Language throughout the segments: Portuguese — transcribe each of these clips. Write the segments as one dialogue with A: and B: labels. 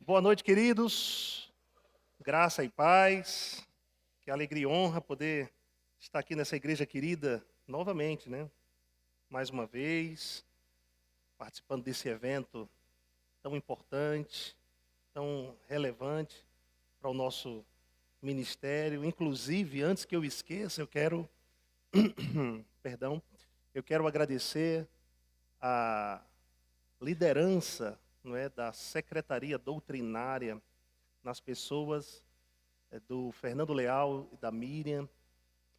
A: Boa noite, queridos. Graça e paz. Que alegria e honra poder estar aqui nessa igreja querida novamente, né? Mais uma vez, participando desse evento tão importante, tão relevante para o nosso ministério. Inclusive, antes que eu esqueça, eu quero, eu quero agradecer a liderança, não é, da Secretaria Doutrinária nas pessoas do Fernando Leal e da Miriam.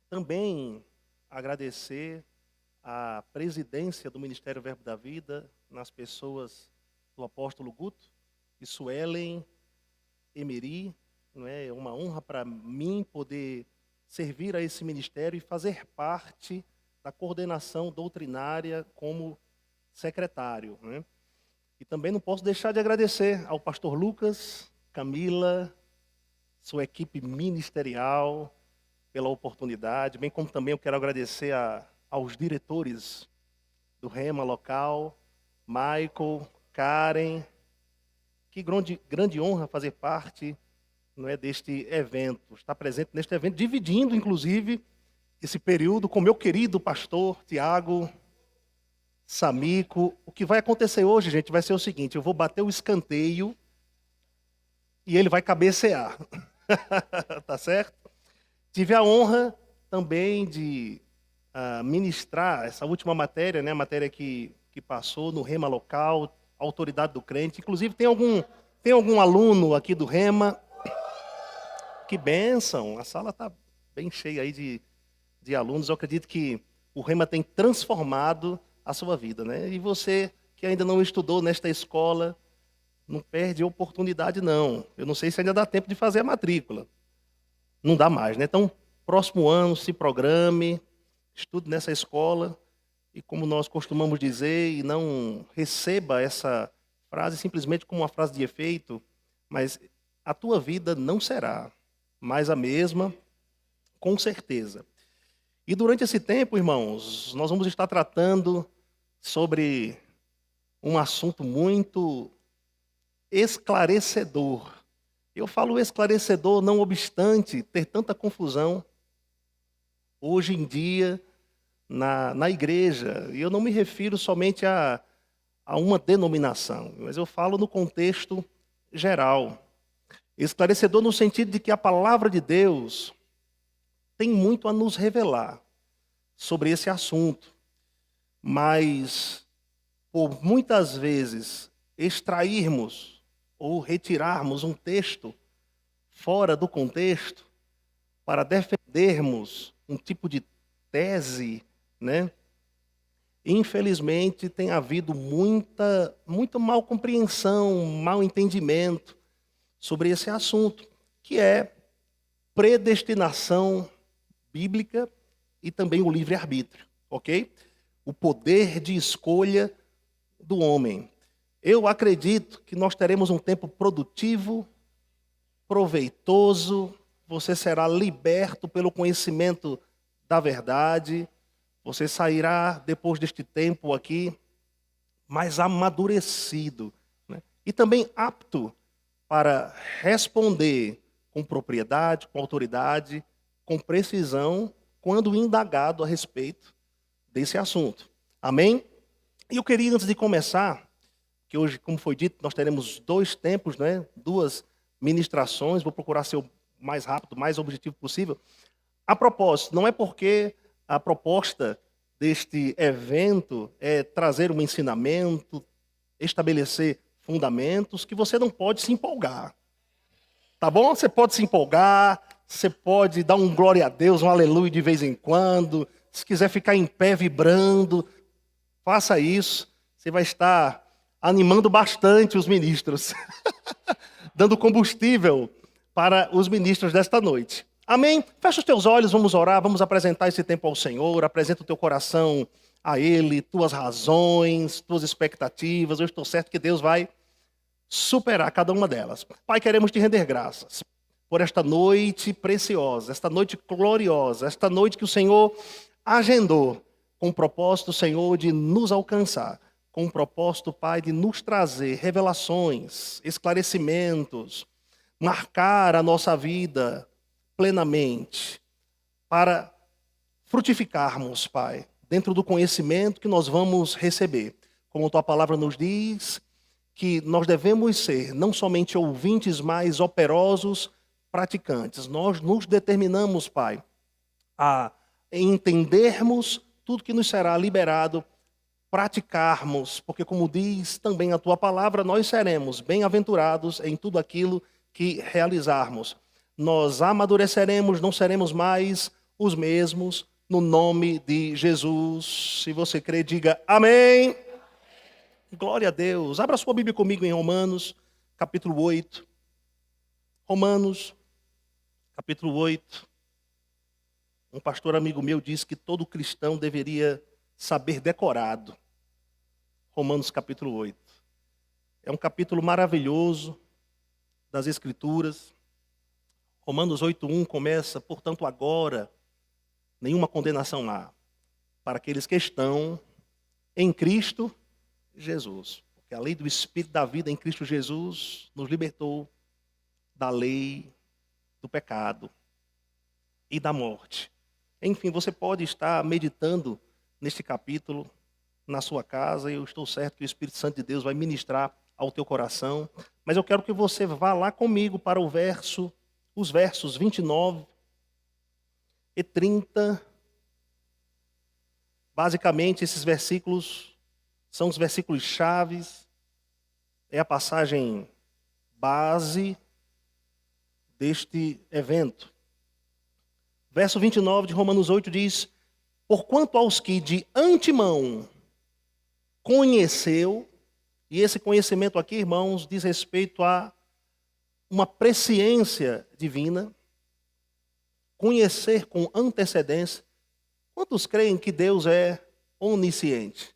A: Também agradecer a presidência do Ministério Verbo da Vida nas pessoas do apóstolo Guto e Suelen Emery. Não é uma honra para mim poder servir a esse ministério e fazer parte da coordenação doutrinária como secretário, né? E também não posso deixar de agradecer ao pastor Lucas, Camila, sua equipe ministerial, pela oportunidade, bem como também eu quero agradecer aos diretores do Rema local, Michael, Karen. Que grande honra fazer parte, não é, deste evento, estar presente neste evento, dividindo inclusive esse período com meu querido pastor Tiago Samico. O que vai acontecer hoje, gente, vai ser o seguinte: eu vou bater o escanteio e ele vai cabecear. Tá certo? Tive a honra também de ministrar essa última matéria, né, a matéria que passou no Rema local, Autoridade do Crente. Inclusive, tem algum aluno aqui do Rema? Que bênção! A sala está bem cheia aí de alunos. Eu acredito que o Rema tem transformado a sua vida, né? E você que ainda não estudou nesta escola, não perde oportunidade, não. Eu não sei se ainda dá tempo de fazer a matrícula. Não dá mais, né? Então, próximo ano, se programe, estude nessa escola. E como nós costumamos dizer, e não receba essa frase simplesmente como uma frase de efeito, mas a tua vida não será mais a mesma, com certeza. E durante esse tempo, irmãos, nós vamos estar tratando sobre um assunto muito esclarecedor. Eu falo esclarecedor não obstante ter tanta confusão hoje em dia na igreja. E eu não me refiro somente a uma denominação, mas eu falo no contexto geral. Esclarecedor no sentido de que a palavra de Deus tem muito a nos revelar sobre esse assunto. Mas, por muitas vezes, extrairmos ou retirarmos um texto fora do contexto para defendermos um tipo de tese, né? Infelizmente, tem havido muita mal compreensão, mal entendimento sobre esse assunto, que é predestinação bíblica e também o livre-arbítrio, ok? O poder de escolha do homem. Eu acredito que nós teremos um tempo produtivo, proveitoso, você será liberto pelo conhecimento da verdade, você sairá depois deste tempo aqui mais amadurecido, né? E também apto para responder com propriedade, com autoridade, com precisão, quando indagado a respeito desse assunto. Amém? E eu queria, antes de começar, que hoje, como foi dito, nós teremos 2 tempos, né? 2 ministrações, vou procurar ser o mais rápido, mais objetivo possível. A propósito, não é porque a proposta deste evento é trazer um ensinamento, estabelecer fundamentos, que você não pode se empolgar. Tá bom? Você pode se empolgar, você pode dar um glória a Deus, um aleluia de vez em quando. Se quiser ficar em pé vibrando, faça isso. Você vai estar animando bastante os ministros, dando combustível para os ministros desta noite. Amém? Fecha os teus olhos, vamos orar, vamos apresentar esse tempo ao Senhor. Apresenta o teu coração a Ele, tuas razões, tuas expectativas. Eu estou certo que Deus vai superar cada uma delas. Pai, queremos te render graças por esta noite preciosa, esta noite gloriosa, esta noite que o Senhor agendou com o propósito, Senhor, de nos alcançar com o propósito, Pai, de nos trazer revelações, esclarecimentos, marcar a nossa vida plenamente, para frutificarmos, Pai, dentro do conhecimento que nós vamos receber. Como a Tua palavra nos diz, que nós devemos ser não somente ouvintes, mas operosos praticantes. Nós nos determinamos, Pai, a entendermos tudo que nos será liberado, praticarmos, porque como diz também a Tua palavra, nós seremos bem-aventurados em tudo aquilo que realizarmos. Nós amadureceremos, não seremos mais os mesmos, no nome de Jesus. Se você crê, diga amém. Glória a Deus. Abra sua Bíblia comigo em Romanos, capítulo 8. Romanos, capítulo 8. Um pastor amigo meu disse que todo cristão deveria saber decorado. Romanos, capítulo 8. É um capítulo maravilhoso das Escrituras. Romanos 8:1 começa, portanto, agora, nenhuma condenação há para aqueles que estão em Cristo Jesus. Porque a lei do Espírito da vida em Cristo Jesus nos libertou da lei do pecado e da morte. Enfim, você pode estar meditando neste capítulo na sua casa, e eu estou certo que o Espírito Santo de Deus vai ministrar ao teu coração. Mas eu quero que você vá lá comigo para os versos 29 e 30. Basicamente, esses versículos são os versículos chaves, é a passagem base deste evento. Verso 29 de Romanos 8 diz: porquanto aos que de antemão conheceu, e esse conhecimento aqui, irmãos, diz respeito a uma presciência divina, conhecer com antecedência. Quantos creem que Deus é onisciente?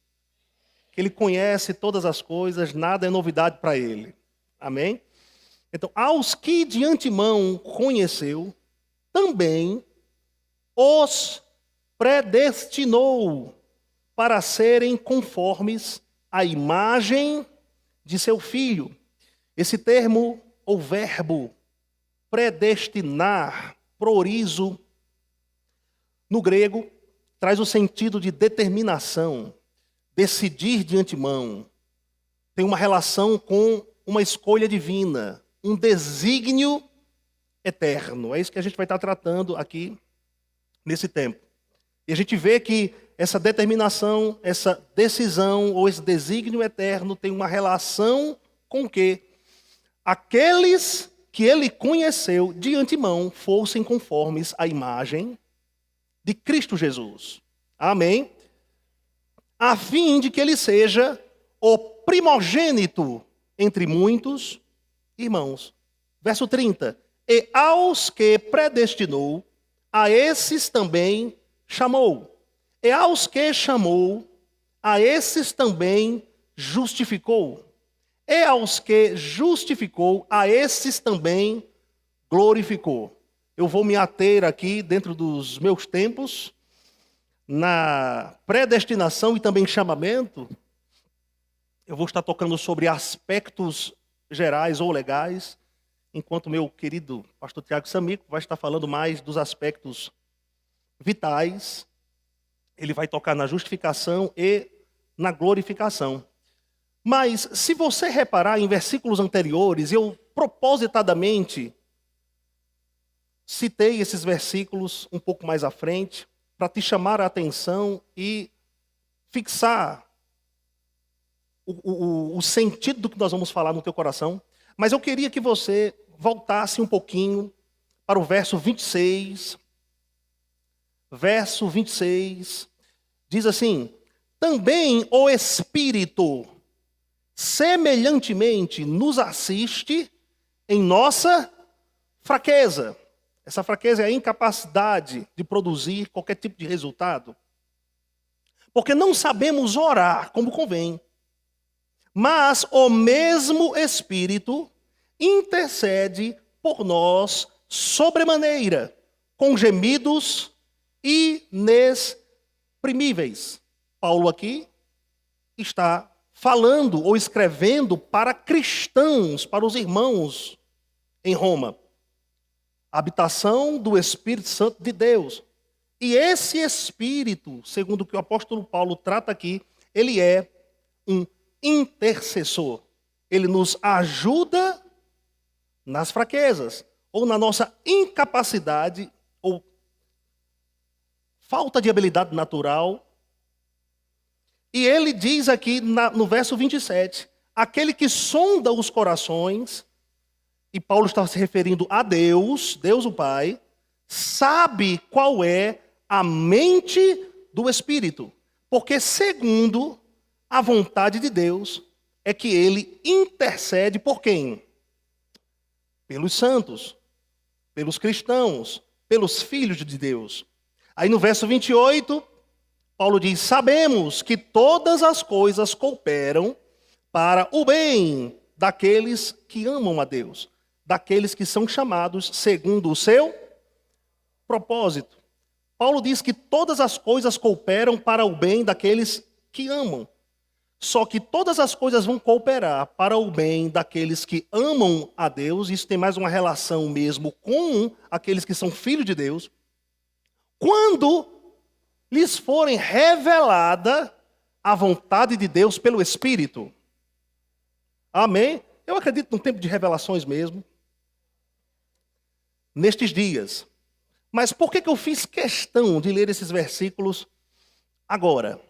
A: Que Ele conhece todas as coisas, nada é novidade para Ele. Amém? Então, aos que de antemão conheceu, também os predestinou para serem conformes à imagem de seu Filho. Esse termo, ou verbo, predestinar, proorizo, no grego, traz o sentido de determinação, decidir de antemão. Tem uma relação com uma escolha divina, um desígnio eterno. É isso que a gente vai estar tratando aqui nesse tempo. E a gente vê que essa determinação, essa decisão ou esse desígnio eterno tem uma relação com que aqueles que Ele conheceu de antemão fossem conformes à imagem de Cristo Jesus. Amém? A fim de que Ele seja o primogênito entre muitos irmãos. Verso 30. E aos que predestinou, a esses também chamou. E aos que chamou, a esses também justificou. E aos que justificou, a esses também glorificou. Eu vou me ater aqui, dentro dos meus tempos, na predestinação e também chamamento. Eu vou estar tocando sobre aspectos gerais ou legais, enquanto meu querido pastor Tiago Samico vai estar falando mais dos aspectos vitais. Ele vai tocar na justificação e na glorificação. Mas, se você reparar em versículos anteriores, eu propositadamente citei esses versículos um pouco mais à frente, para te chamar a atenção e fixar o sentido do que nós vamos falar no teu coração. Mas eu queria que você voltasse um pouquinho para o verso 26. Verso 26 diz assim: também o Espírito semelhantemente nos assiste em nossa fraqueza. Essa fraqueza é a incapacidade de produzir qualquer tipo de resultado. Porque não sabemos orar como convém. Mas o mesmo Espírito intercede por nós sobremaneira, com gemidos inexprimíveis. Paulo aqui está falando ou escrevendo para cristãos, para os irmãos em Roma. A habitação do Espírito Santo de Deus. E esse Espírito, segundo o que o apóstolo Paulo trata aqui, ele é um intercessor. Ele nos ajuda nas fraquezas, ou na nossa incapacidade, ou falta de habilidade natural. E ele diz aqui no verso 27, aquele que sonda os corações, e Paulo está se referindo a Deus, Deus o Pai, sabe qual é a mente do Espírito, porque segundo a vontade de Deus é que ele intercede por quem? Pelos santos, pelos cristãos, pelos filhos de Deus. Aí no verso 28, Paulo diz, sabemos que todas as coisas cooperam para o bem daqueles que amam a Deus, daqueles que são chamados segundo o seu propósito. Paulo diz que todas as coisas cooperam para o bem daqueles que amam. Só que todas as coisas vão cooperar para o bem daqueles que amam a Deus. Isso tem mais uma relação mesmo com aqueles que são filhos de Deus. Quando lhes forem revelada a vontade de Deus pelo Espírito. Amém? Eu acredito num tempo de revelações mesmo. Nestes dias. Mas por que eu fiz questão de ler esses versículos agora?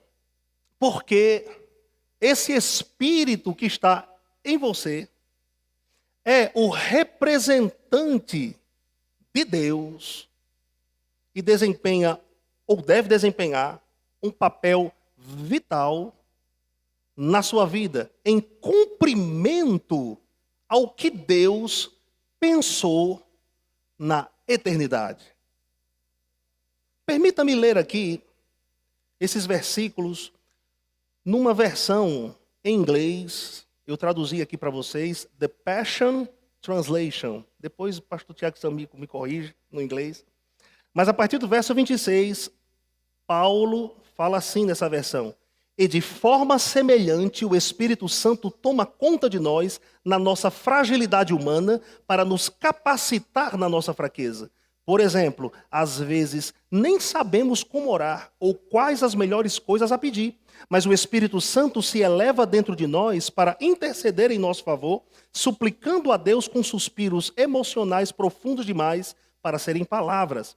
A: Porque esse Espírito que está em você é o representante de Deus e desempenha, ou deve desempenhar, um papel vital na sua vida, em cumprimento ao que Deus pensou na eternidade. Permita-me ler aqui esses versículos numa versão em inglês. Eu traduzi aqui para vocês, The Passion Translation. Depois o pastor Tiago Samico me corrige no inglês. Mas a partir do verso 26, Paulo fala assim nessa versão. E de forma semelhante o Espírito Santo toma conta de nós na nossa fragilidade humana para nos capacitar na nossa fraqueza. Por exemplo, às vezes nem sabemos como orar ou quais as melhores coisas a pedir, mas o Espírito Santo se eleva dentro de nós para interceder em nosso favor, suplicando a Deus com suspiros emocionais profundos demais para serem palavras.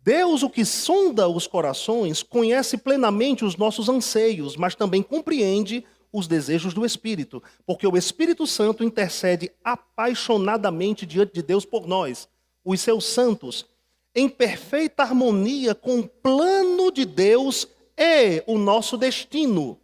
A: Deus, o que sonda os corações, conhece plenamente os nossos anseios, mas também compreende os desejos do Espírito, porque o Espírito Santo intercede apaixonadamente diante de Deus por nós, os seus santos, em perfeita harmonia com o plano de Deus e o nosso destino.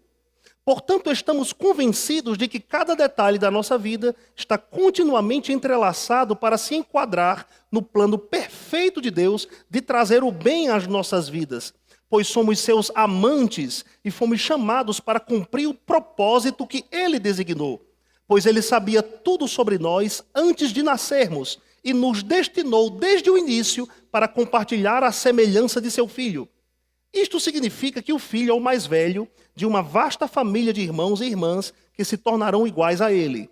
A: Portanto, estamos convencidos de que cada detalhe da nossa vida está continuamente entrelaçado para se enquadrar no plano perfeito de Deus de trazer o bem às nossas vidas, pois somos seus amantes e fomos chamados para cumprir o propósito que Ele designou, pois Ele sabia tudo sobre nós antes de nascermos e nos destinou desde o início para compartilhar a semelhança de seu Filho. Isto significa que o Filho é o mais velho de uma vasta família de irmãos e irmãs que se tornarão iguais a ele.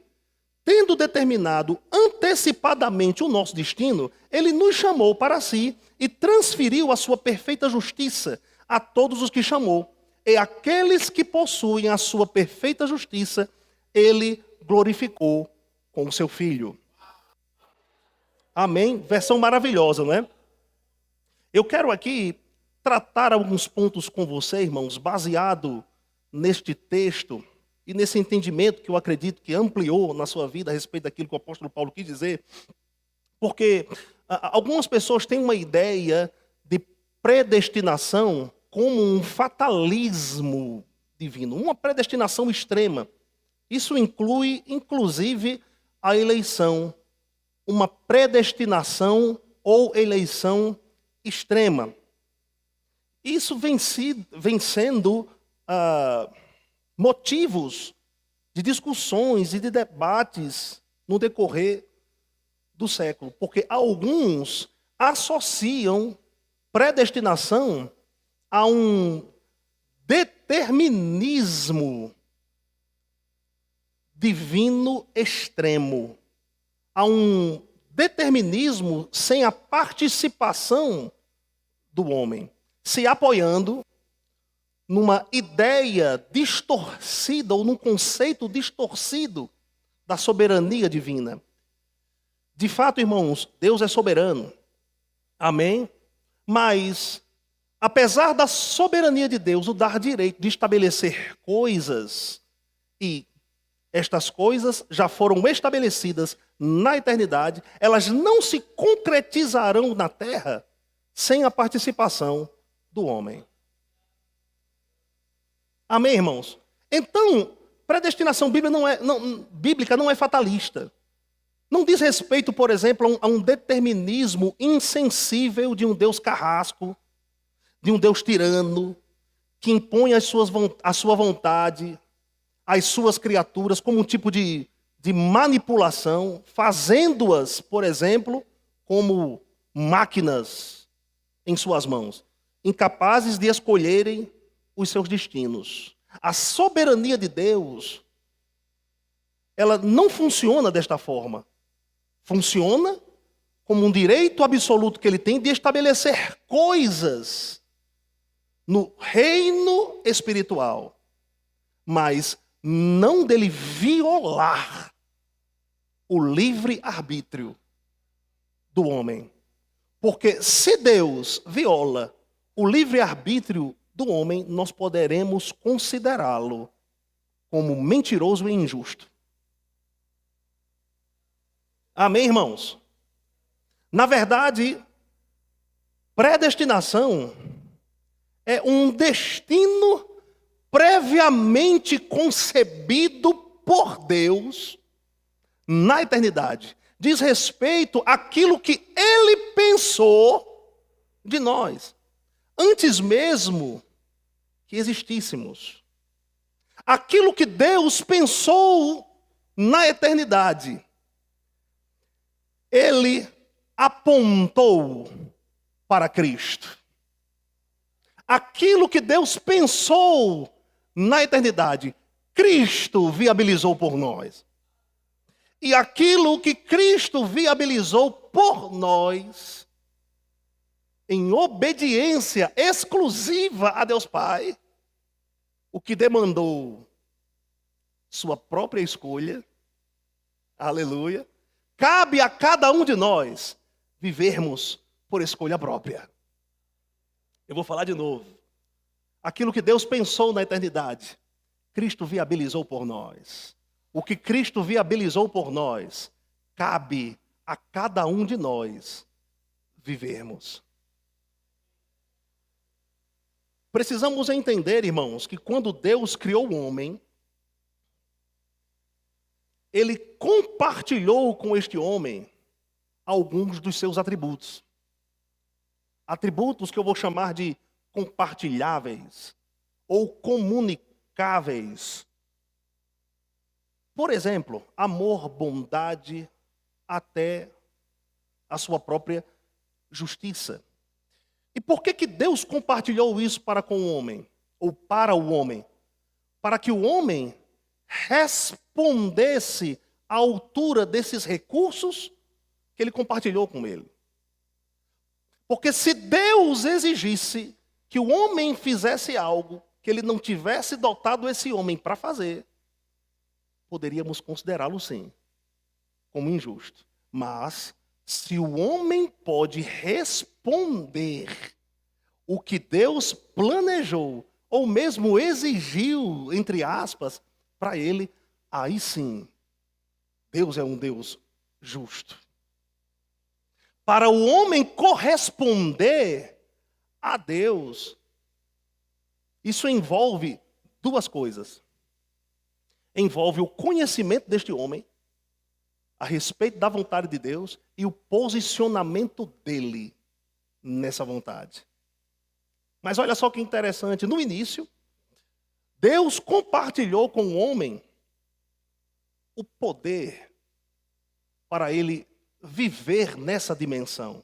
A: Tendo determinado antecipadamente o nosso destino, ele nos chamou para si e transferiu a sua perfeita justiça a todos os que chamou. E aqueles que possuem a sua perfeita justiça, ele glorificou com o seu Filho. Amém? Versão maravilhosa, não é? Eu quero aqui tratar alguns pontos com você, irmãos, baseado neste texto e nesse entendimento que eu acredito que ampliou na sua vida a respeito daquilo que o apóstolo Paulo quis dizer, porque algumas pessoas têm uma ideia de predestinação como um fatalismo divino, uma predestinação extrema. Isso inclui, inclusive, a eleição, uma predestinação ou eleição extrema. Isso vem sendo motivos de discussões e de debates no decorrer do século, porque alguns associam predestinação a um determinismo divino extremo. Há um determinismo sem a participação do homem, se apoiando numa ideia distorcida ou num conceito distorcido da soberania divina. De fato, irmãos, Deus é soberano. Amém? Mas, apesar da soberania de Deus, o dar direito de estabelecer coisas, e estas coisas já foram estabelecidas na eternidade, elas não se concretizarão na terra sem a participação do homem. Amém, irmãos? Então, predestinação bíblica não é fatalista. Não diz respeito, por exemplo, a um determinismo insensível de um Deus carrasco, de um Deus tirano, que impõe a sua vontade às suas criaturas como um tipo de manipulação, fazendo-as, por exemplo, como máquinas em suas mãos, incapazes de escolherem os seus destinos. A soberania de Deus, ela não funciona desta forma. Funciona como um direito absoluto que ele tem de estabelecer coisas no reino espiritual, mas não dele violar o livre-arbítrio do homem. Porque se Deus viola o livre-arbítrio do homem, nós poderemos considerá-lo como mentiroso e injusto. Amém, irmãos? Na verdade, predestinação é um destino previamente concebido por Deus na eternidade. Diz respeito àquilo que Ele pensou de nós, antes mesmo que existíssemos. Aquilo que Deus pensou na eternidade, Ele apontou para Cristo. Aquilo que Deus pensou na eternidade, Cristo viabilizou por nós. E aquilo que Cristo viabilizou por nós, em obediência exclusiva a Deus Pai, o que demandou sua própria escolha, aleluia, cabe a cada um de nós vivermos por escolha própria. Eu vou falar de novo. Aquilo que Deus pensou na eternidade, Cristo viabilizou por nós. O que Cristo viabilizou por nós, cabe a cada um de nós vivermos. Precisamos entender, irmãos, que quando Deus criou o homem, Ele compartilhou com este homem alguns dos seus atributos. Atributos que eu vou chamar de compartilháveis ou comunicáveis. Por exemplo, amor, bondade, até a sua própria justiça. E por que Deus compartilhou isso para com o homem? Ou para o homem? Para que o homem respondesse à altura desses recursos que ele compartilhou com ele. Porque se Deus exigisse que o homem fizesse algo que ele não tivesse dotado esse homem para fazer, poderíamos considerá-lo sim, como injusto. Mas, se o homem pode responder o que Deus planejou, ou mesmo exigiu, entre aspas, para ele, aí sim, Deus é um Deus justo. Para o homem corresponder a Deus, isso envolve duas coisas. Envolve o conhecimento deste homem a respeito da vontade de Deus e o posicionamento dele nessa vontade. Mas olha só que interessante, no início, Deus compartilhou com o homem o poder para ele viver nessa dimensão.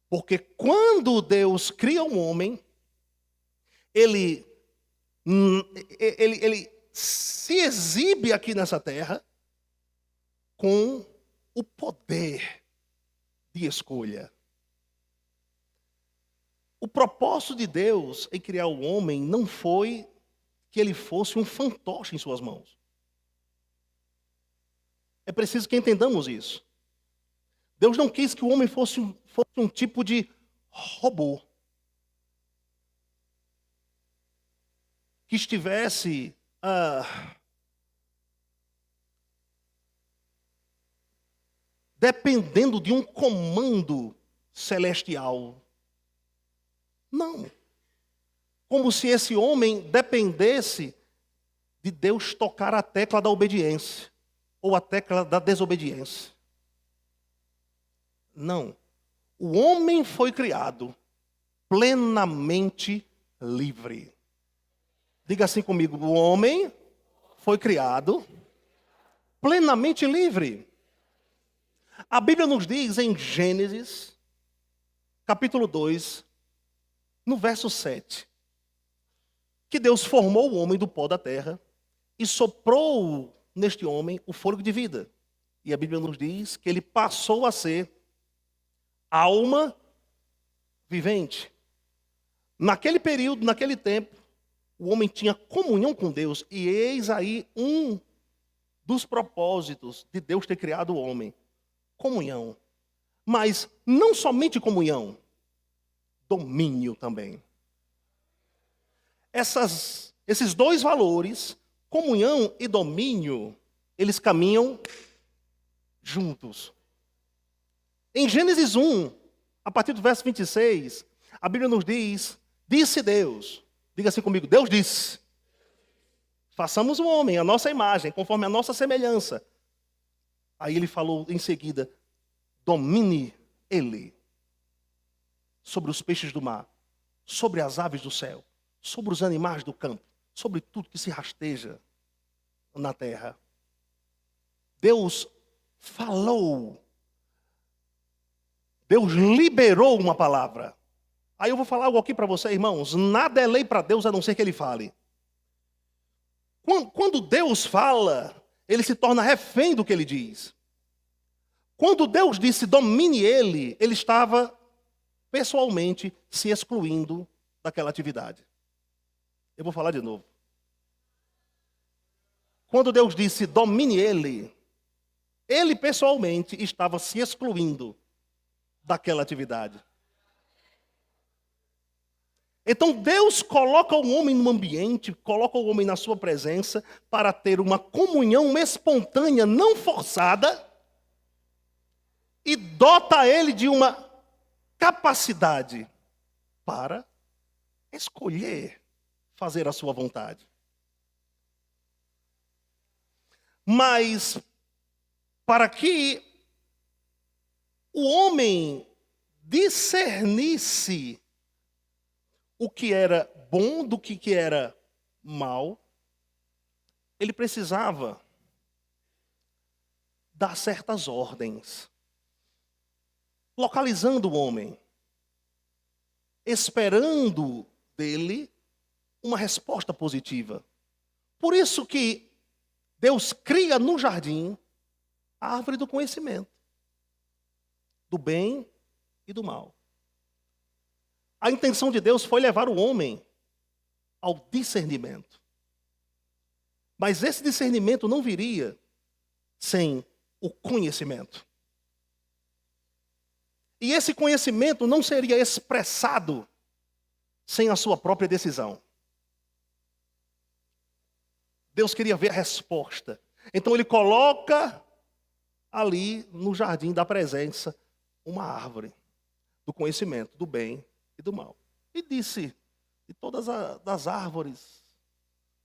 A: Porque quando Deus cria um homem, ele se exibe aqui nessa terra com o poder de escolha. O propósito de Deus em criar o homem não foi que ele fosse um fantoche em suas mãos. É preciso que entendamos isso. Deus não quis que o homem fosse um tipo de robô. Que estivesse dependendo de um comando celestial. Não. Como se esse homem dependesse de Deus tocar a tecla da obediência ou a tecla da desobediência. Não. O homem foi criado plenamente livre. Diga assim comigo: o homem foi criado plenamente livre. A Bíblia nos diz em Gênesis, capítulo 2, no verso 7, que Deus formou o homem do pó da terra e soprou neste homem o fôlego de vida. E a Bíblia nos diz que ele passou a ser alma vivente. Naquele período, naquele tempo, o homem tinha comunhão com Deus. E eis aí um dos propósitos de Deus ter criado o homem. Comunhão. Mas não somente comunhão, domínio também. Esses dois valores, comunhão e domínio, eles caminham juntos. Em Gênesis 1, a partir do verso 26, a Bíblia nos diz: disse Deus, diga assim comigo, Deus disse, façamos o homem, a nossa imagem, conforme a nossa semelhança. Aí ele falou em seguida: domine ele sobre os peixes do mar, sobre as aves do céu, sobre os animais do campo, sobre tudo que se rasteja na terra. Deus falou. Deus liberou uma palavra. Aí eu vou falar algo aqui para você, irmãos. Nada é lei para Deus a não ser que Ele fale. Quando Deus fala, Ele se torna refém do que Ele diz. Quando Deus disse domine Ele, Ele estava pessoalmente se excluindo daquela atividade. Eu vou falar de novo. Quando Deus disse domine Ele, Ele pessoalmente estava se excluindo daquela atividade. Então Deus coloca o homem no ambiente, coloca o homem na sua presença para ter uma comunhão espontânea, não forçada, e dota ele de uma capacidade para escolher fazer a sua vontade. Mas para que o homem discernisse o que era bom do que era mal, ele precisava dar certas ordens, localizando o homem, esperando dele uma resposta positiva. Por isso que Deus cria no jardim a árvore do conhecimento, do bem e do mal. A intenção de Deus foi levar o homem ao discernimento. Mas esse discernimento não viria sem o conhecimento. E esse conhecimento não seria expressado sem a sua própria decisão. Deus queria ver a resposta. Então ele coloca ali no jardim da presença uma árvore do conhecimento, do bem e do mal. E disse: de todas as árvores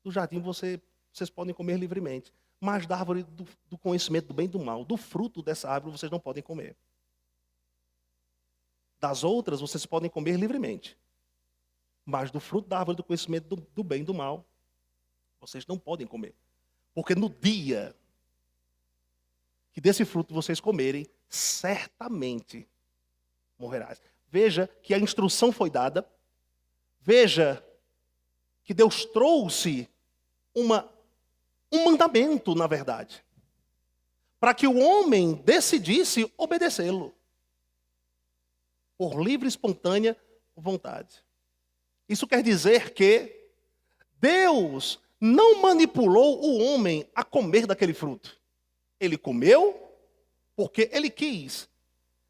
A: do jardim vocês podem comer livremente, mas da árvore do conhecimento do bem e do mal, do fruto dessa árvore vocês não podem comer. Das outras vocês podem comer livremente, mas do fruto da árvore do conhecimento do bem e do mal vocês não podem comer. Porque no dia que desse fruto vocês comerem, certamente morrerás. Veja que a instrução foi dada. Veja que Deus trouxe uma um mandamento, na verdade, para que o homem decidisse obedecê-lo, por livre e espontânea vontade. Isso quer dizer que Deus não manipulou o homem a comer daquele fruto. Ele comeu porque ele quis.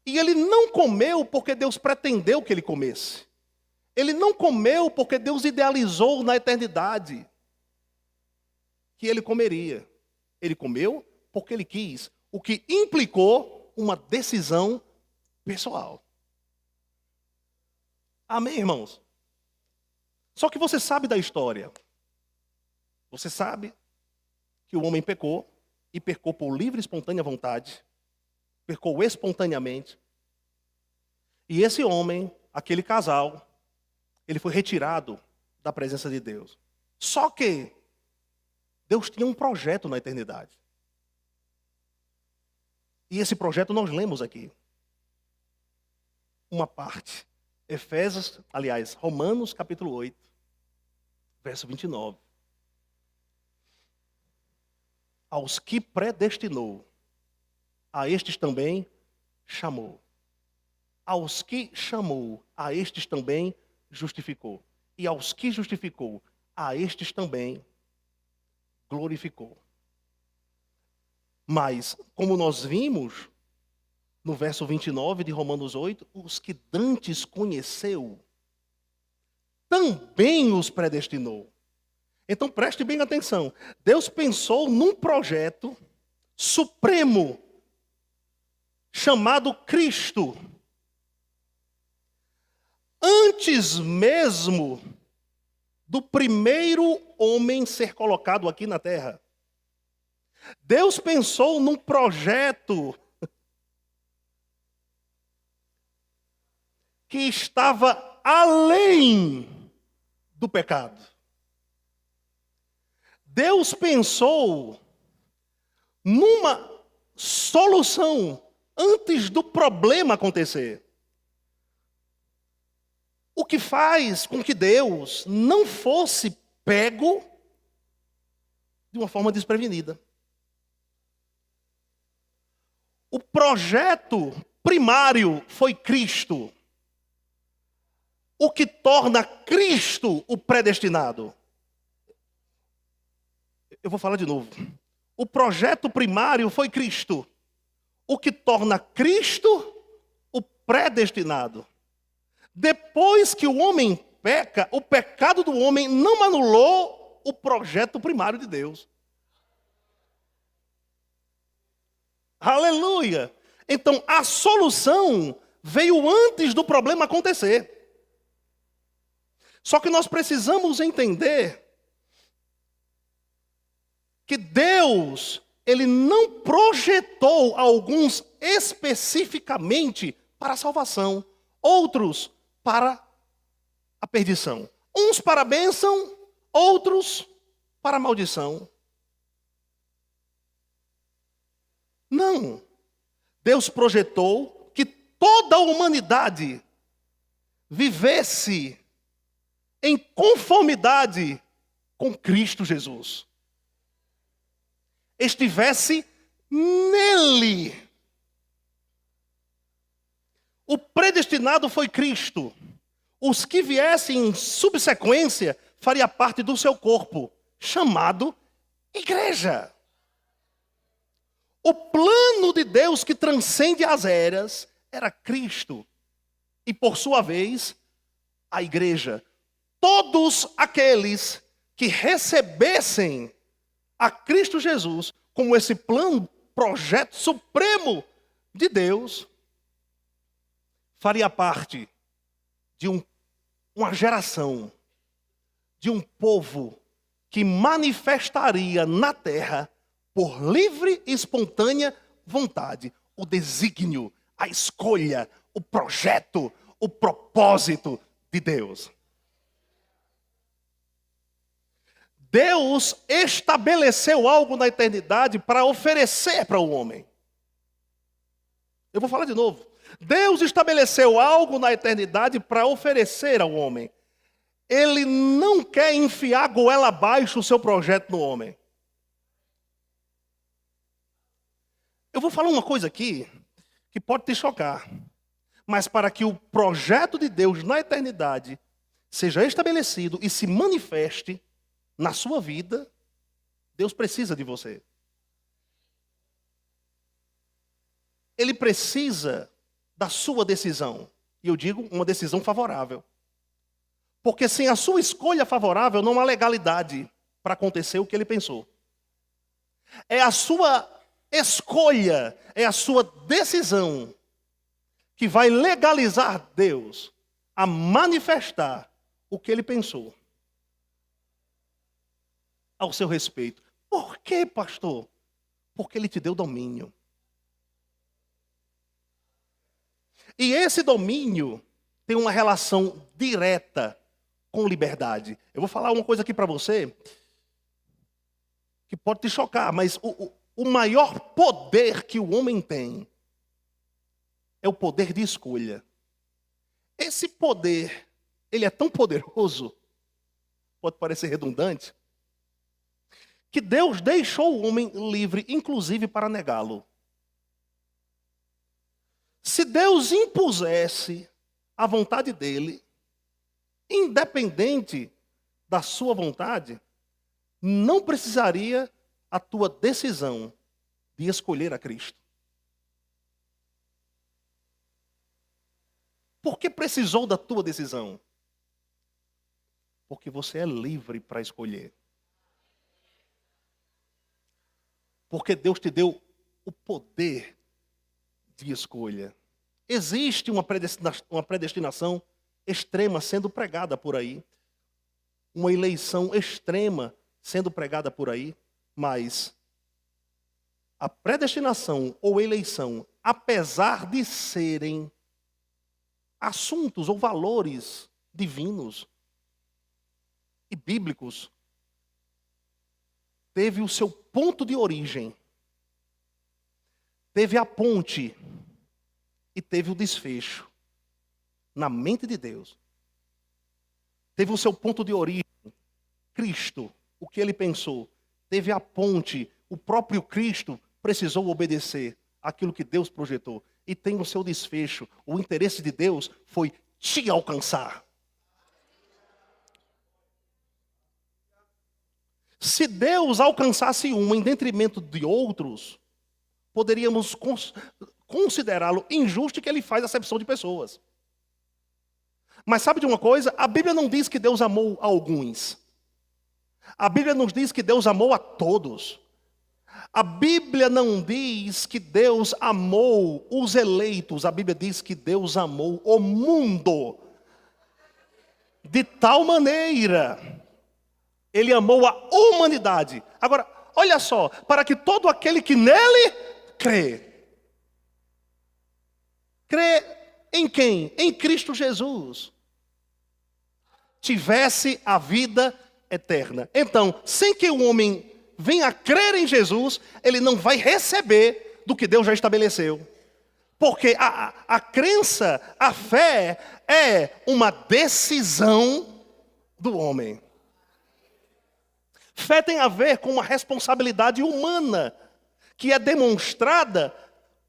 A: E ele não comeu porque Deus pretendeu que ele comesse. Ele não comeu porque Deus idealizou na eternidade que ele comeria. Ele comeu porque ele quis, o que implicou uma decisão pessoal. Amém, irmãos? Só que você sabe da história. Você sabe que o homem pecou, e pecou por livre e espontânea vontade, pecou espontaneamente. E esse homem, aquele casal, ele foi retirado da presença de Deus. Só que Deus tinha um projeto na eternidade. E esse projeto nós lemos aqui. Uma parte. Romanos capítulo 8, verso 29. Aos que predestinou, a estes também chamou. Aos que chamou, a estes também justificou. E aos que justificou, a estes também glorificou. Mas, como nós vimos no verso 29 de Romanos 8, os que dantes conheceu, também os predestinou. Então preste bem atenção. Deus pensou num projeto supremo, chamado Cristo. Antes mesmo do primeiro homem ser colocado aqui na terra. Deus pensou num projeto que estava além do pecado. Deus pensou numa solução antes do problema acontecer. O que faz com que Deus não fosse pego de uma forma desprevenida. O projeto primário foi Cristo. O que torna Cristo o predestinado. Eu vou falar de novo. O projeto primário foi Cristo. O que torna Cristo o predestinado. Depois que o homem peca, o pecado do homem não anulou o projeto primário de Deus. Aleluia! Então a solução veio antes do problema acontecer. Só que nós precisamos entender que Deus, Ele não projetou alguns especificamente para a salvação, outros para a perdição. Uns para a bênção, outros para a maldição. Não. Deus projetou que toda a humanidade vivesse em conformidade com Cristo Jesus. Estivesse nele. O predestinado foi Cristo. Os que viessem em subsequência faria parte do seu corpo, chamado igreja. O plano de Deus que transcende as eras era Cristo. E por sua vez, a igreja. Todos aqueles que recebessem a Cristo Jesus como esse plano, projeto supremo de Deus, faria parte de uma geração, de um povo que manifestaria na terra, por livre e espontânea vontade, o desígnio, a escolha, o projeto, o propósito de Deus. Deus estabeleceu algo na eternidade para oferecer para o homem. Eu vou falar de novo. Deus estabeleceu algo na eternidade para oferecer ao homem. Ele não quer enfiar goela abaixo o seu projeto no homem. Eu vou falar uma coisa aqui que pode te chocar, mas para que o projeto de Deus na eternidade seja estabelecido e se manifeste na sua vida, Deus precisa de você. Ele precisa da sua decisão. E eu digo uma decisão favorável. Porque sem a sua escolha favorável não há legalidade para acontecer o que ele pensou. É a sua escolha, é a sua decisão que vai legalizar Deus a manifestar o que ele pensou ao seu respeito. Por quê, pastor? Porque ele te deu domínio. E esse domínio tem uma relação direta com liberdade. Eu vou falar uma coisa aqui para você que pode te chocar, mas o maior poder que o homem tem é o poder de escolha. Esse poder, ele é tão poderoso, pode parecer redundante, que Deus deixou o homem livre, inclusive para negá-lo. Se Deus impusesse a vontade dele, independente da sua vontade, não precisaria a tua decisão de escolher a Cristo. Por que precisou da tua decisão? Porque você é livre para escolher. Porque Deus te deu o poder de escolha. Existe uma predestinação extrema sendo pregada por aí. Uma eleição extrema sendo pregada por aí. Mas a predestinação ou eleição, apesar de serem assuntos ou valores divinos e bíblicos, teve o seu ponto de origem, teve a ponte e teve o desfecho na mente de Deus. Teve o seu ponto de origem, Cristo, o que ele pensou. Teve a ponte, o próprio Cristo precisou obedecer àquilo que Deus projetou. E tem o seu desfecho. O interesse de Deus foi te alcançar. Se Deus alcançasse um em detrimento de outros, poderíamos considerá-lo injusto que ele faz acepção de pessoas. Mas sabe de uma coisa? A Bíblia não diz que Deus amou a alguns. A Bíblia nos diz que Deus amou a todos. A Bíblia não diz que Deus amou os eleitos. A Bíblia diz que Deus amou o mundo. De tal maneira, ele amou a humanidade. Agora, olha só, para que todo aquele que nele crê. Crê em quem? Em Cristo Jesus. Tivesse a vida eterna. Então, sem que o homem venha a crer em Jesus, ele não vai receber do que Deus já estabeleceu. Porque a crença, a fé, é uma decisão do homem. Fé tem a ver com uma responsabilidade humana, que é demonstrada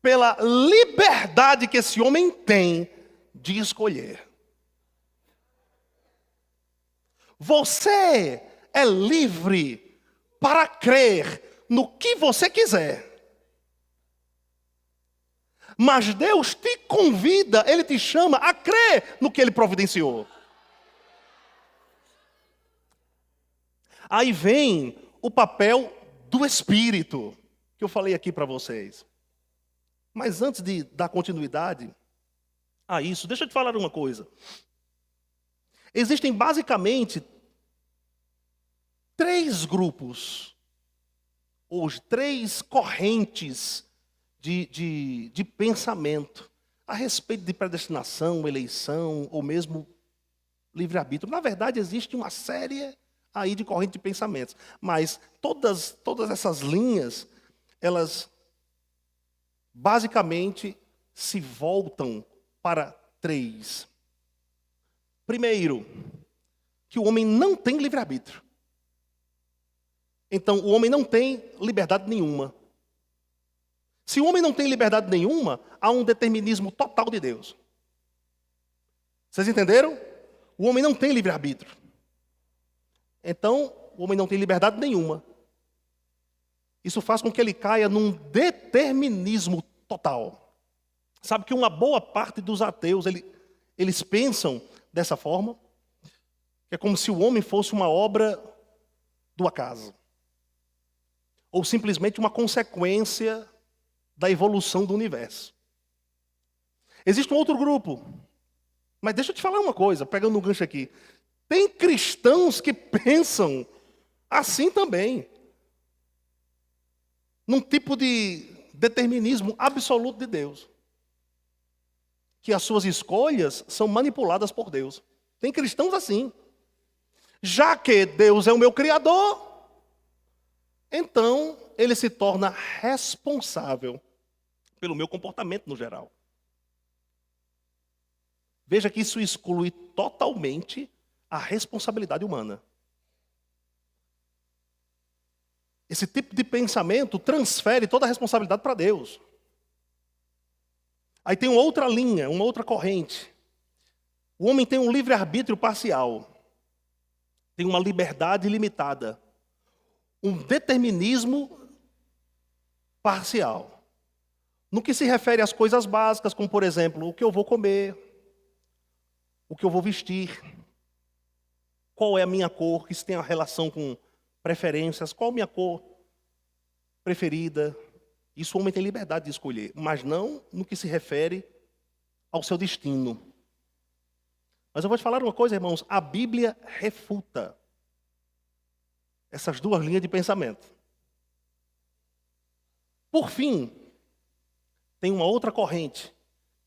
A: pela liberdade que esse homem tem de escolher. Você é livre para crer no que você quiser. Mas Deus te convida, Ele te chama a crer no que Ele providenciou. Aí vem o papel do Espírito, que eu falei aqui para vocês. Mas antes de dar continuidade a isso, deixa eu te falar uma coisa. Existem basicamente 3 grupos, ou 3 correntes de pensamento a respeito de predestinação, eleição, ou mesmo livre-arbítrio. Na verdade, existe uma série aí de corrente de pensamentos. Mas todas essas linhas, elas basicamente se voltam para 3. Primeiro, que o homem não tem livre-arbítrio. Então, o homem não tem liberdade nenhuma. Se o homem não tem liberdade nenhuma, há um determinismo total de Deus. Vocês entenderam? O homem não tem livre-arbítrio. Então, o homem não tem liberdade nenhuma. Isso faz com que ele caia num determinismo total. Sabe que uma boa parte dos ateus, eles pensam dessa forma, que é como se o homem fosse uma obra do acaso. Ou simplesmente uma consequência da evolução do universo. Existe um outro grupo, mas deixa eu te falar uma coisa, pegando um gancho aqui. Tem cristãos que pensam assim também. Num tipo de determinismo absoluto de Deus. Que as suas escolhas são manipuladas por Deus. Tem cristãos assim. Já que Deus é o meu Criador, então ele se torna responsável pelo meu comportamento no geral. Veja que isso exclui totalmente a responsabilidade humana. Esse tipo de pensamento transfere toda a responsabilidade para Deus. Aí tem uma outra linha, uma outra corrente. O homem tem um livre-arbítrio parcial. Tem uma liberdade limitada. Um determinismo parcial. No que se refere às coisas básicas, como por exemplo, o que eu vou comer, o que eu vou vestir, qual é a minha cor, que isso tem a relação com preferências, qual a minha cor preferida. Isso o homem tem liberdade de escolher, mas não no que se refere ao seu destino. Mas eu vou te falar uma coisa, irmãos, a Bíblia refuta essas duas linhas de pensamento. Por fim, tem uma outra corrente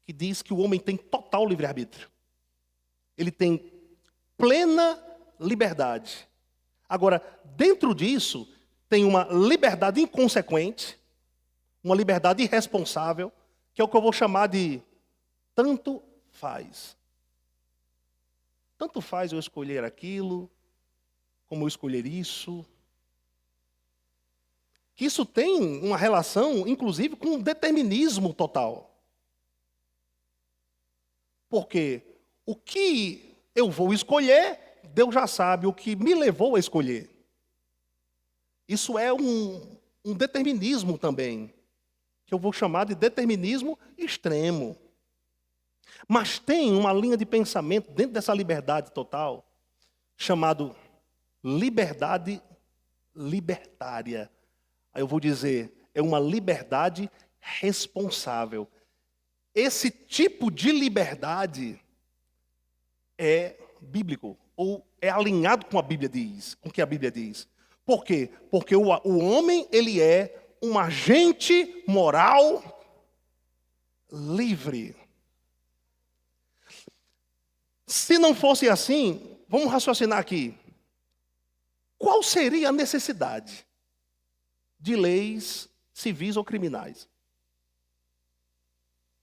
A: que diz que o homem tem total livre-arbítrio. Ele tem plena liberdade. Agora, dentro disso, tem uma liberdade inconsequente, uma liberdade irresponsável, que é o que eu vou chamar de tanto faz. Tanto faz eu escolher aquilo, como eu escolher isso. Que isso tem uma relação, inclusive, com um determinismo total. Porque o que eu vou escolher, Deus já sabe o que me levou a escolher. Isso é um determinismo também, que eu vou chamar de determinismo extremo. Mas tem uma linha de pensamento dentro dessa liberdade total, chamado liberdade libertária. Aí eu vou dizer, é uma liberdade responsável. Esse tipo de liberdade é bíblico, ou é alinhado com a Bíblia diz, com o que a Bíblia diz. Por quê? Porque o homem, ele é um agente moral livre. Se não fosse assim, vamos raciocinar aqui. Qual seria a necessidade de leis civis ou criminais?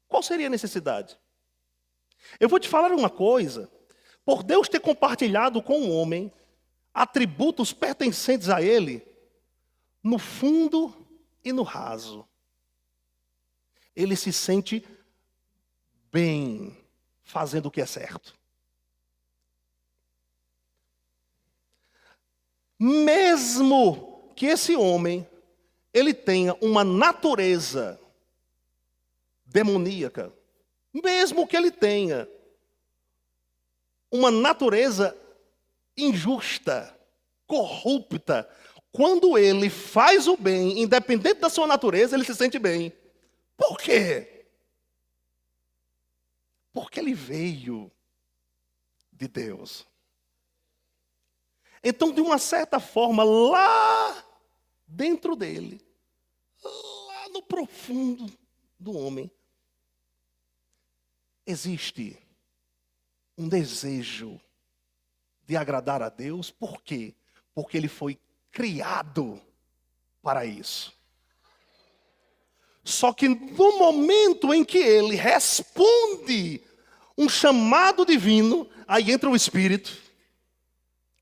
A: Qual seria a necessidade? Eu vou te falar uma coisa. Por Deus ter compartilhado com o homem atributos pertencentes a ele, no fundo e no raso, ele se sente bem fazendo o que é certo. Mesmo que esse homem, ele tenha uma natureza demoníaca, mesmo que ele tenha uma natureza injusta, corrupta, quando ele faz o bem, independente da sua natureza, ele se sente bem. Por quê? Porque ele veio de Deus. Então, de uma certa forma, lá dentro dele, lá no profundo do homem, existe um desejo de agradar a Deus. Por quê? Porque ele foi criado para isso. Só que no momento em que ele responde um chamado divino, aí entra o Espírito.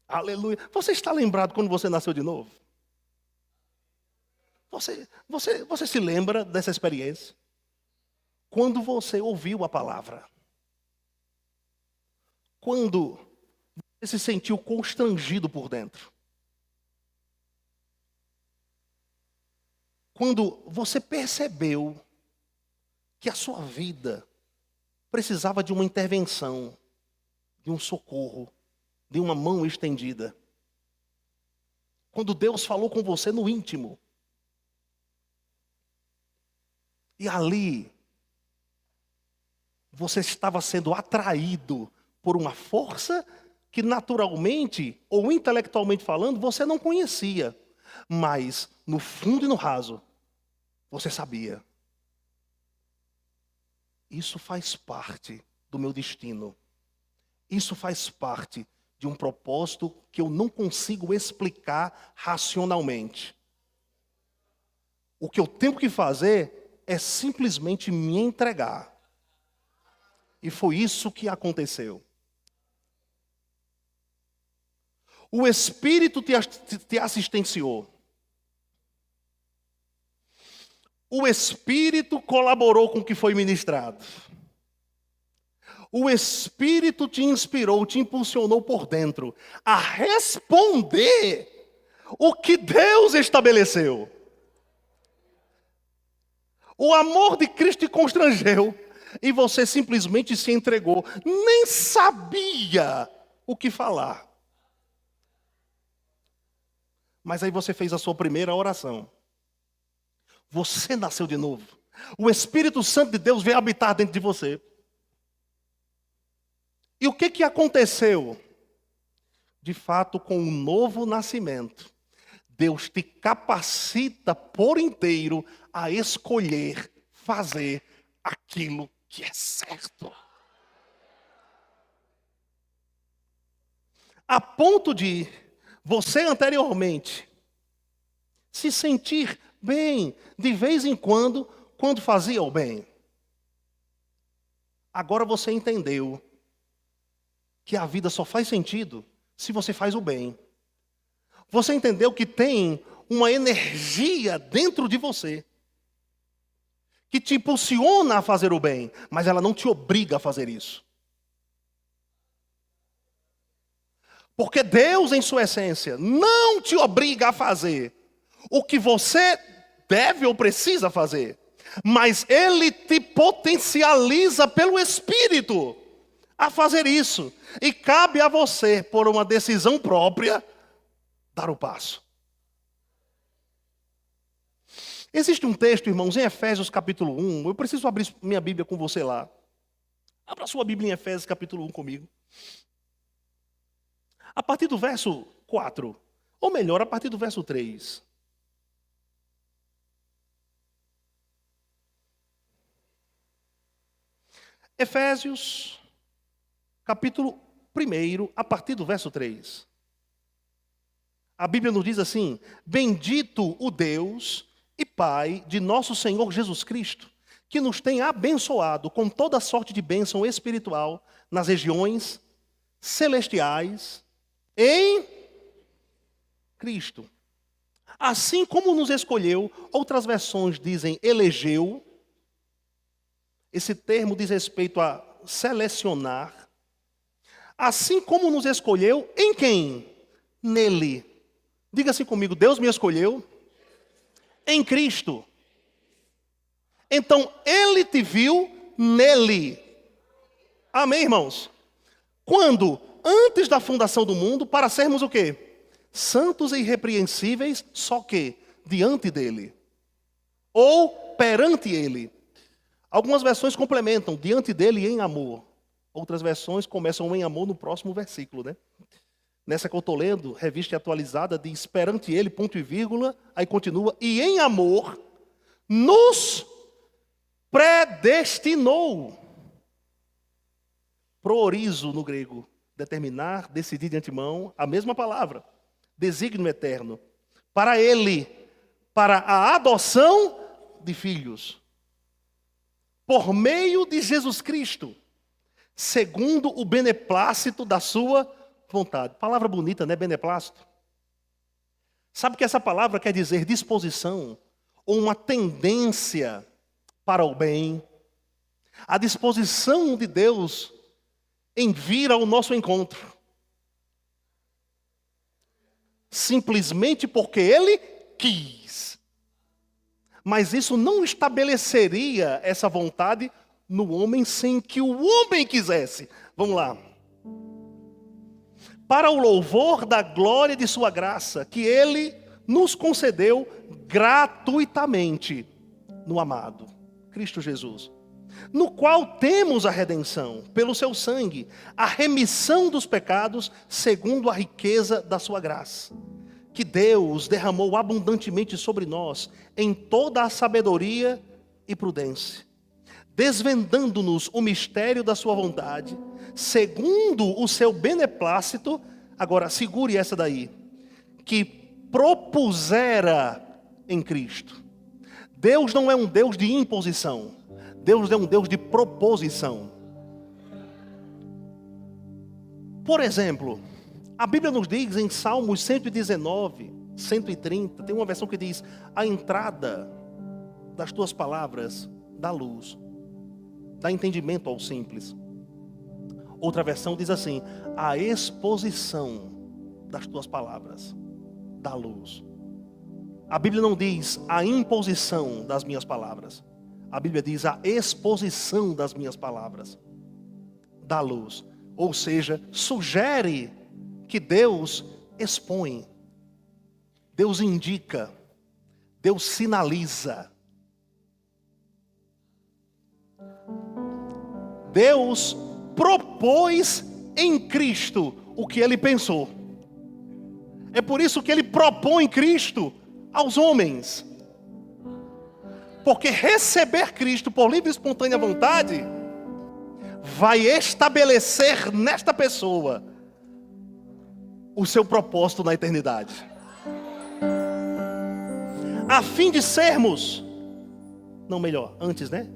A: Aleluia. Você está lembrado quando você nasceu de novo? Você se lembra dessa experiência? Quando você ouviu a palavra. Quando você se sentiu constrangido por dentro. Quando você percebeu que a sua vida precisava de uma intervenção, de um socorro, de uma mão estendida. Quando Deus falou com você no íntimo. E ali, você estava sendo atraído por uma força que naturalmente, ou intelectualmente falando, você não conhecia. Mas, no fundo e no raso, você sabia. Isso faz parte do meu destino. Isso faz parte de um propósito que eu não consigo explicar racionalmente. O que eu tenho que fazer é simplesmente me entregar. E foi isso que aconteceu. O Espírito te assistenciou. O Espírito colaborou com o que foi ministrado. O Espírito te inspirou, te impulsionou por dentro a responder o que Deus estabeleceu. O amor de Cristo te constrangeu e você simplesmente se entregou. Nem sabia o que falar. Mas aí você fez a sua primeira oração. Você nasceu de novo. O Espírito Santo de Deus veio habitar dentro de você. E o que aconteceu? De fato, com o novo nascimento, Deus te capacita por inteiro a escolher fazer aquilo que é certo. A ponto de você anteriormente se sentir bem, de vez em quando fazia o bem. Agora você entendeu que a vida só faz sentido se você faz o bem. Você entendeu que tem uma energia dentro de você que te impulsiona a fazer o bem, mas ela não te obriga a fazer isso. Porque Deus, em sua essência, não te obriga a fazer o que você deve ou precisa fazer, mas Ele te potencializa pelo Espírito a fazer isso. E cabe a você, por uma decisão própria, dar o passo. Existe um texto, irmãos, em Efésios capítulo 1. Eu preciso abrir minha Bíblia com você lá. Abra sua Bíblia em Efésios capítulo 1 comigo. A partir do verso 4. Ou melhor, a partir do verso 3. Efésios capítulo 1, a partir do verso 3. A Bíblia nos diz assim: bendito o Deus e Pai de nosso Senhor Jesus Cristo, que nos tem abençoado com toda sorte de bênção espiritual nas regiões celestiais em Cristo. Assim como nos escolheu, outras versões dizem elegeu. Esse termo diz respeito a selecionar. Assim como nos escolheu, em quem? Nele. Diga assim comigo: Deus me escolheu em Cristo. Então, Ele te viu nele. Amém, irmãos? Quando? Antes da fundação do mundo, para sermos o quê? Santos e irrepreensíveis, só que diante dele. Ou perante ele. Algumas versões complementam, diante dele em amor. Outras versões começam em amor no próximo versículo, né? Nessa que eu estou lendo, revista atualizada, diz perante ele, ponto e vírgula, aí continua, e em amor nos predestinou. Proorizo no grego, determinar, decidir de antemão, a mesma palavra, desígnio eterno, para ele, para a adoção de filhos, por meio de Jesus Cristo, segundo o beneplácito da sua vontade. Palavra bonita, né? Beneplácito. Sabe que essa palavra quer dizer disposição, ou uma tendência para o bem, a disposição de Deus em vir ao nosso encontro, simplesmente porque Ele quis. Mas isso não estabeleceria essa vontade no homem sem que o homem quisesse. Vamos lá. Para o louvor da glória de sua graça, que Ele nos concedeu gratuitamente no amado Cristo Jesus, no qual temos a redenção, pelo seu sangue, a remissão dos pecados, segundo a riqueza da sua graça, que Deus derramou abundantemente sobre nós, em toda a sabedoria e prudência, desvendando-nos o mistério da sua vontade, segundo o seu beneplácito. Agora, segure essa daí, que propusera em Cristo. Deus não é um Deus de imposição, Deus é um Deus de proposição. Por exemplo, a Bíblia nos diz em Salmos 119, 130, tem uma versão que diz: a entrada das tuas palavras dá luz, dá entendimento ao simples. Outra versão diz assim: a exposição das tuas palavras dá luz. A Bíblia não diz a imposição das minhas palavras. A Bíblia diz a exposição das minhas palavras dá luz. Ou seja, sugere que Deus expõe, Deus indica, Deus sinaliza. Deus propôs em Cristo o que Ele pensou. É por isso que Ele propõe Cristo aos homens. Porque receber Cristo por livre e espontânea vontade vai estabelecer nesta pessoa o seu propósito na eternidade. A fim de sermos, não melhor, antes, né?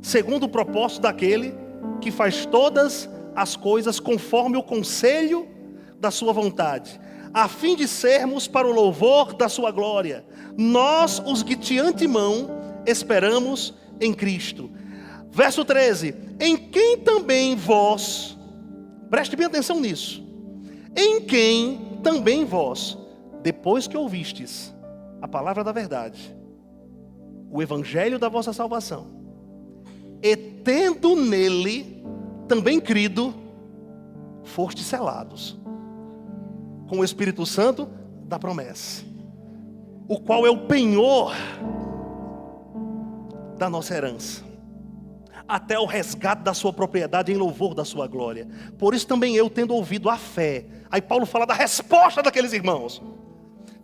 A: Segundo o propósito daquele que faz todas as coisas conforme o conselho da sua vontade, a fim de sermos para o louvor da sua glória, nós os que de antemão esperamos em Cristo. Verso 13: em quem também vós, preste bem atenção nisso, em quem também vós, depois que ouvistes a palavra da verdade, o evangelho da vossa salvação, e tendo nele também crido, fostes selados com o Espírito Santo da promessa, o qual é o penhor da nossa herança, até o resgate da sua propriedade em louvor da sua glória. Por isso também eu, tendo ouvido a fé, aí Paulo fala da resposta daqueles irmãos,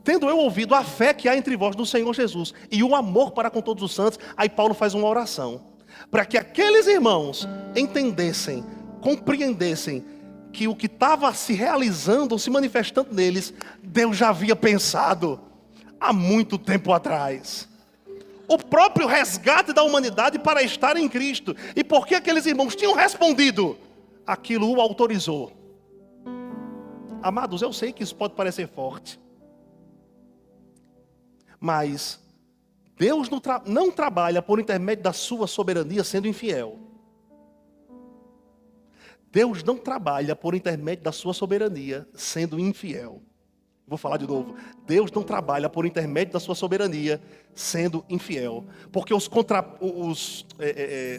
A: tendo eu ouvido a fé que há entre vós no Senhor Jesus, e o amor para com todos os santos, aí Paulo faz uma oração, para que aqueles irmãos entendessem, compreendessem, que o que estava se realizando, se manifestando neles, Deus já havia pensado há muito tempo atrás. O próprio resgate da humanidade para estar em Cristo. E porque aqueles irmãos tinham respondido, aquilo o autorizou. Amados, eu sei que isso pode parecer forte, mas Deus não trabalha por intermédio da sua soberania sendo infiel. Deus não trabalha por intermédio da sua soberania sendo infiel. Vou falar de novo. Deus não trabalha por intermédio da sua soberania sendo infiel. Porque os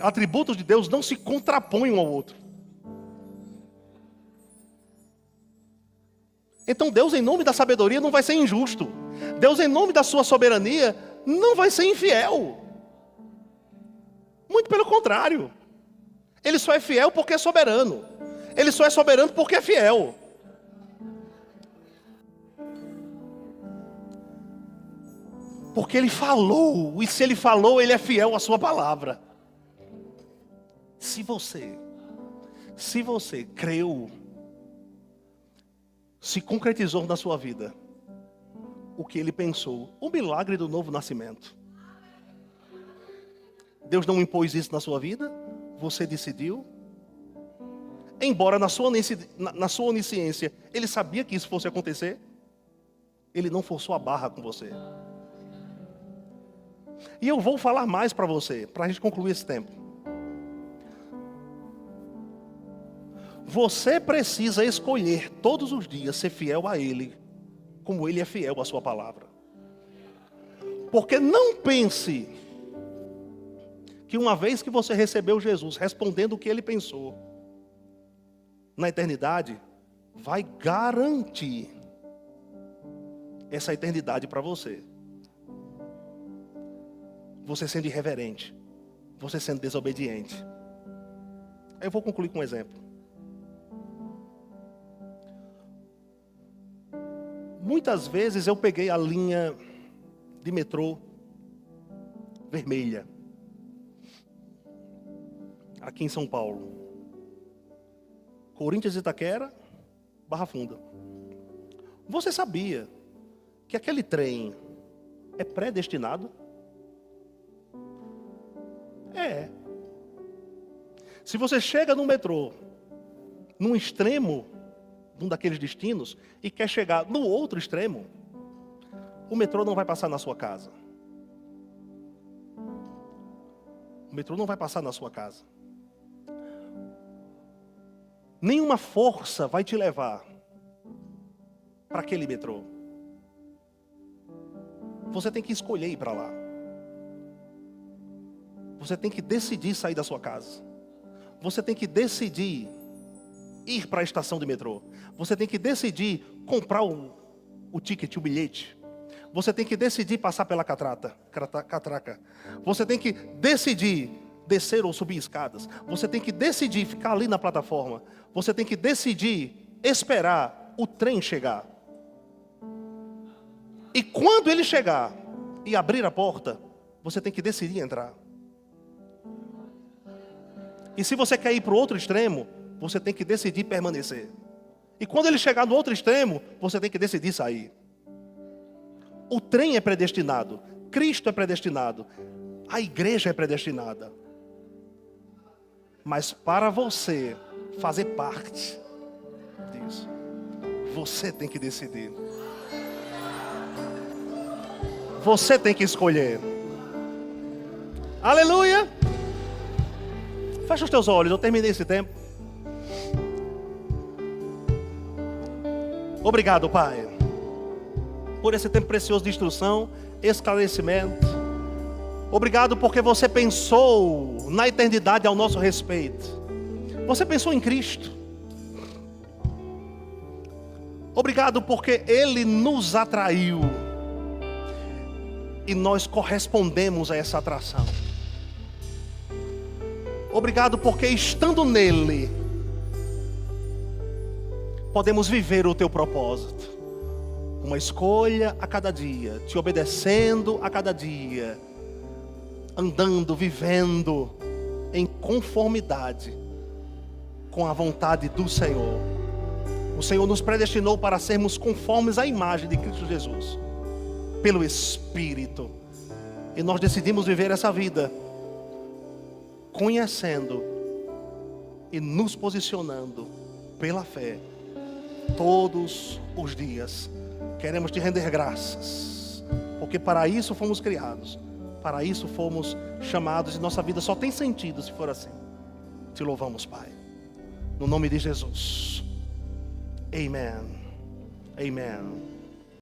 A: atributos de Deus não se contrapõem um ao outro. Então Deus, em nome da sabedoria, não vai ser injusto. Deus, em nome da sua soberania, não vai ser infiel. Muito pelo contrário. Ele só é fiel porque é soberano. Ele só é soberano porque é fiel. Porque Ele falou, e se Ele falou, Ele é fiel à sua palavra. Se você creu, se concretizou na sua vida o que Ele pensou, o milagre do novo nascimento. Deus não impôs isso na sua vida, você decidiu. Embora na sua onisciência Ele sabia que isso fosse acontecer. Ele não forçou a barra com você. E eu vou falar mais para você, para a gente concluir esse tempo. Você precisa escolher todos os dias ser fiel a Ele, como Ele é fiel à sua palavra. Porque não pense que uma vez que você recebeu Jesus, respondendo o que Ele pensou, na eternidade, vai garantir essa eternidade para você. Você sendo irreverente, você sendo desobediente. Aí eu vou concluir com um exemplo. Muitas vezes eu peguei a linha de metrô vermelha, aqui em São Paulo. Corinthians, Itaquera, Barra Funda. Você sabia que aquele trem é predestinado? É. Se você chega no metrô, num extremo de um daqueles destinos, e quer chegar no outro extremo, o metrô não vai passar na sua casa. O metrô não vai passar na sua casa. Nenhuma força vai te levar para aquele metrô. Você tem que escolher ir para lá. Você tem que decidir sair da sua casa. Você tem que decidir ir para a estação de metrô. Você tem que decidir comprar o ticket, o bilhete. Você tem que decidir passar pela catraca. Você tem que decidir descer ou subir escadas. Você tem que decidir ficar ali na plataforma. Você tem que decidir esperar o trem chegar. E quando ele chegar e abrir a porta, você tem que decidir entrar. E se você quer ir para o outro extremo, você tem que decidir permanecer. E quando ele chegar no outro extremo, você tem que decidir sair. O trem é predestinado. Cristo é predestinado. A igreja é predestinada. Mas para você fazer parte disso, você tem que decidir. Você tem que escolher. Aleluia! Fecha os teus olhos, eu terminei esse tempo. Obrigado, Pai, por esse tempo precioso de instrução, esclarecimento. Obrigado porque você pensou na eternidade ao nosso respeito. Você pensou em Cristo. Obrigado porque Ele nos atraiu e nós correspondemos a essa atração. Obrigado porque estando nele podemos viver o teu propósito. Uma escolha a cada dia, te obedecendo a cada dia, andando, vivendo em conformidade com a vontade do Senhor. O Senhor nos predestinou para sermos conformes à imagem de Cristo Jesus, pelo Espírito. E nós decidimos viver essa vida conhecendo e nos posicionando pela fé todos os dias. Queremos te render graças, porque para isso fomos criados, para isso fomos chamados, e nossa vida só tem sentido se for assim. Te louvamos, Pai, no nome de Jesus. Amen. Amen.